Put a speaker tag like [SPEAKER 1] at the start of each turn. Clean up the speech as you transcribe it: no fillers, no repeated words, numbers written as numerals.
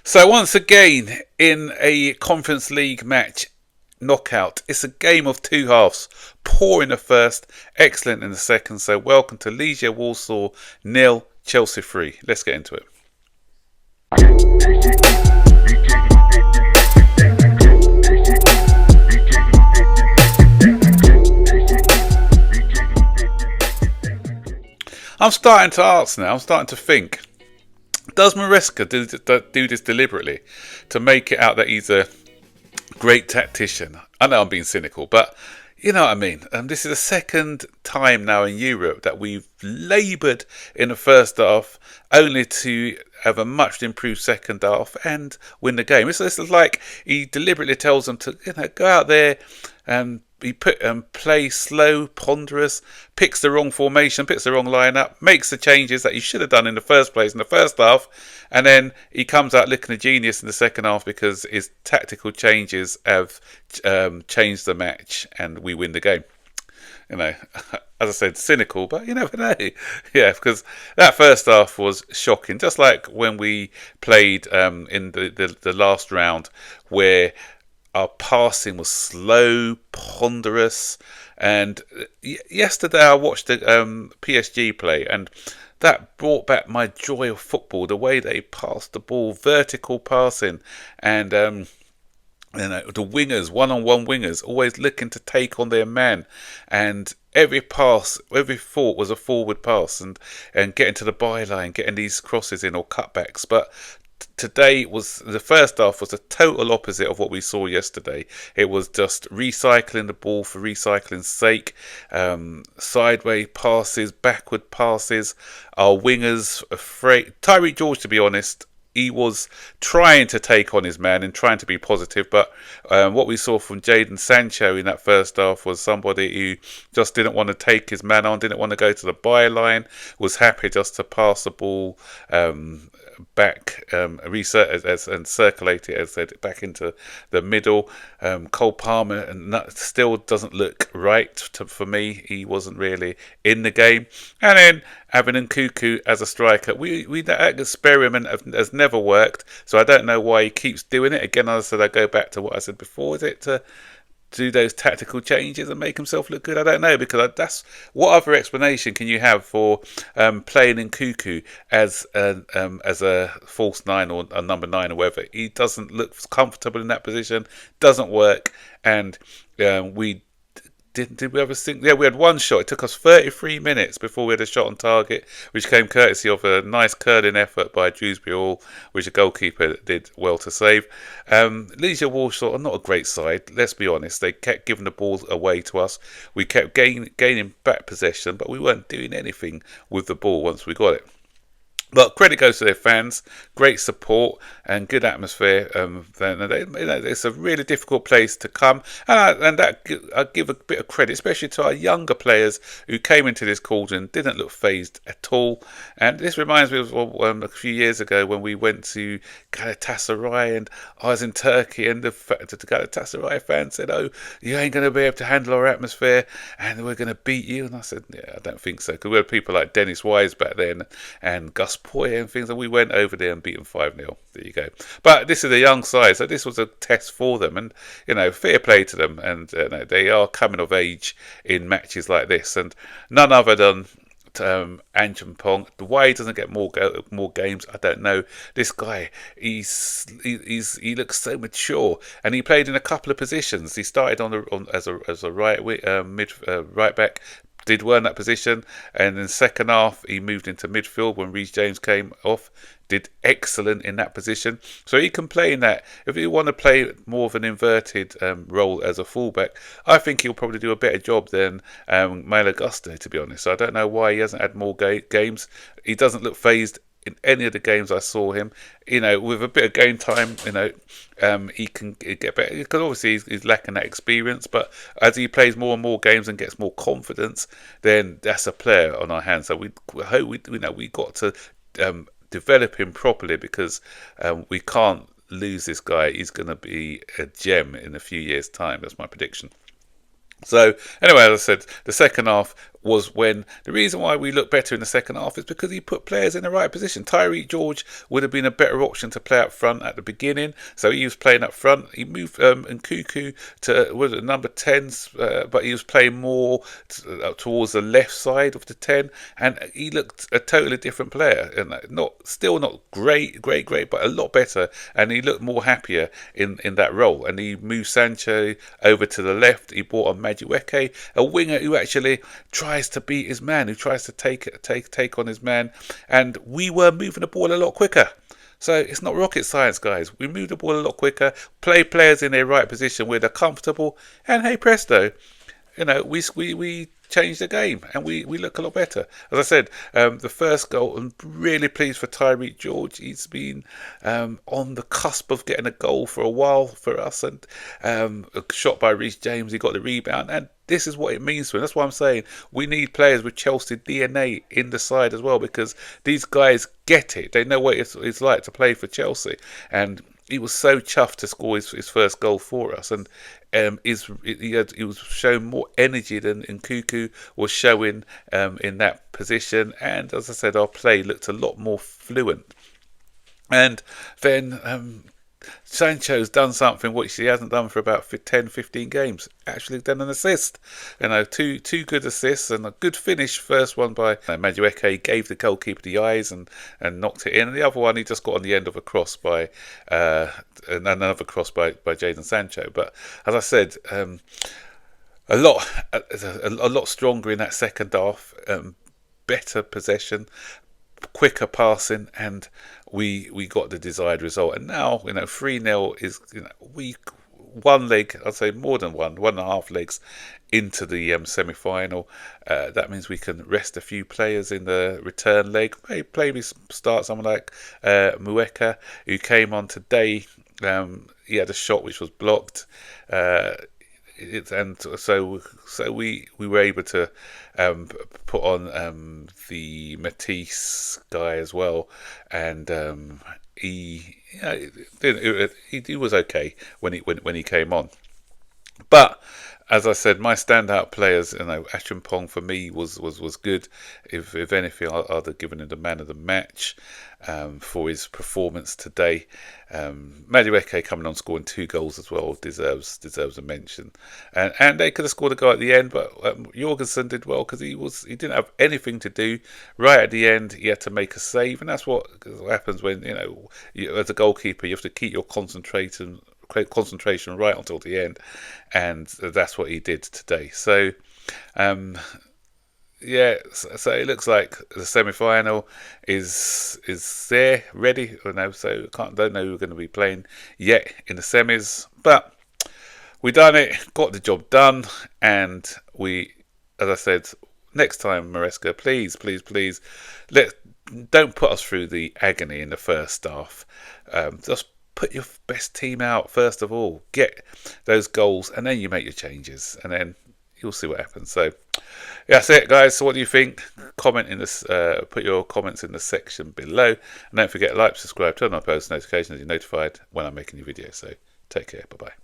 [SPEAKER 1] So once again, in a Conference League match knockout, it's a game of two halves. Poor in the first, excellent in the second. So welcome to Legia Warsaw 0, Chelsea 3. Let's get into it. I'm starting to ask now. I'm starting to think. Does Maresca do this deliberately to make it out that he's a great tactician? I know I'm being cynical, but you know what I mean. This is the second time now in Europe that we've laboured in the first half, only to have a much improved second half and win the game. It's like he deliberately tells them to go out there and he play slow, ponderous, picks the wrong formation, picks the wrong lineup, makes the changes that he should have done in the first place in the first half, and then he comes out looking a genius in the second half because his tactical changes have changed the match and we win the game. As I said, cynical, but you never know. Yeah, because that first half was shocking. Just like when we played in the last round where our passing was slow, ponderous. And yesterday I watched the PSG play, and that brought back my joy of football. The way they passed the ball, vertical passing, and the wingers, one-on-one wingers, always looking to take on their man, and every pass, every thought was a forward pass, and getting to the byline, getting these crosses in or cutbacks. But today was the first half was the total opposite of what we saw yesterday. It was just recycling the ball for recycling's sake, sideways passes, backward passes. Our wingers afraid. Tyrique George, to be honest, he was trying to take on his man and trying to be positive, but what we saw from Jadon Sancho in that first half was somebody who just didn't want to take his man on, didn't want to go to the byline, was happy just to pass the ball back, reset and circulate it, as I said, back into the middle. Cole Palmer and still doesn't look right for me. He wasn't really in the game. And then having Nkunku as a striker, that experiment has never worked. So I don't know why he keeps doing it. Again, as I said, I go back to what I said before. Is it to do those tactical changes and make himself look good? I don't know, because that's what other explanation can you have for playing Nkunku as a false nine or a number 9 or whatever? He doesn't look comfortable in that position, doesn't work, and we did we ever think? Yeah, we had one shot. It took us 33 minutes before we had a shot on target, which came courtesy of a nice curling effort by Dewsbury Hall, which the goalkeeper did well to save. Legia Warsaw are not a great side, let's be honest. They kept giving the ball away to us. We kept gaining back possession, but we weren't doing anything with the ball once we got it. But credit goes to their fans, great support and good atmosphere. It's a really difficult place to come, and I give a bit of credit, especially to our younger players who came into this cauldron, didn't look phased at all. And this reminds me of a few years ago when we went to Galatasaray, and I was in Turkey, and the Galatasaray fans said, "Oh, you ain't going to be able to handle our atmosphere, and we're going to beat you." And I said, "Yeah, I don't think so," because we had people like Dennis Wise back then and Gus Poyet and things, and we went over there and beat them 5-0. There you go. But this is a young side, so this was a test for them, and fair play to them. And they are coming of age in matches like this, and none other than Anjan Pong. Why he doesn't get more games, I don't know. This guy, he looks so mature, and he played in a couple of positions. He started as a right back. Did well in that position, and in the second half he moved into midfield when Reece James came off. Did excellent in that position, so he can play in that. If you want to play more of an inverted role as a fullback, I think he'll probably do a better job than Mail Augusto, to be honest. So I don't know why he hasn't had more games. He doesn't look phased in any of the games I saw him. With a bit of game time, he can get better, because obviously he's lacking that experience. But as he plays more and more games and gets more confidence, then that's a player on our hands. So we got to develop him properly, because we can't lose this guy. He's going to be a gem in a few years' time. That's my prediction. So anyway, as I said, the second half was when the reason why we looked better in the second half is because he put players in the right position. Tyrique George would have been a better option to play up front at the beginning, so he was playing up front. He moved Nkuku to number 10s, but he was playing more towards the left side of the 10, and he looked a totally different player. And still not great, but a lot better. And he looked more happier in that role. And he moved Sancho over to the left. He brought on Madueke, a winger who actually tries to beat his man, who tries to take on his man. And we were moving the ball a lot quicker. So it's not rocket science, guys. We move the ball a lot quicker, play players in their right position where they're comfortable, and hey presto, we changed the game and we look a lot better. As I said, the first goal, I'm really pleased for Tyrique George. He's been on the cusp of getting a goal for a while for us, and a shot by Reece James, he got the rebound, and this is what it means to him. That's why I'm saying we need players with Chelsea DNA in the side as well, because these guys get it. They know what it's like to play for Chelsea, and he was so chuffed to score his first goal for us, and he was showing more energy than Nkuku was showing in that position. And as I said, our play looked a lot more fluent. And then Sancho's done something which he hasn't done for about 10, 15 games. Actually done an assist. Two good assists and a good finish. First one by Madueke, gave the goalkeeper the eyes and knocked it in. And the other one, he just got on the end of a cross by another cross by Jadon Sancho. But as I said, a lot stronger in that second half. Better possession, quicker passing, and we got the desired result. And now 3-0 is one leg, I'd say more than one and a half legs into the semi-final. That means we can rest a few players in the return leg. Maybe start someone like Madueke, who came on today. He had a shot which was blocked. So we were able to put on the Matisse guy as well, and he was okay when he came on. But as I said, my standout players, Achimpong for me was good. If anything, I'd have given him the man of the match for his performance today. Madueke coming on scoring 2 goals as well deserves a mention. And they could have scored a goal at the end, but Jorgensen did well because he didn't have anything to do. Right at the end, he had to make a save, and that's what happens when as a goalkeeper, you have to keep your concentration right until the end, and that's what he did today. So so it looks like the semi-final is there, ready. So don't know who we're going to be playing yet in the semis, but we done it, got the job done, and as I said, next time, Maresca, please, don't put us through the agony in the first half. Just put your best team out first of all, get those goals, and then you make your changes, and then you'll see what happens. So that's it, guys. So what do you think? Comment in this. Put your comments in the section below, and don't forget to like, subscribe, turn on post notifications. You're notified when I'm making new videos. So take care. Bye bye.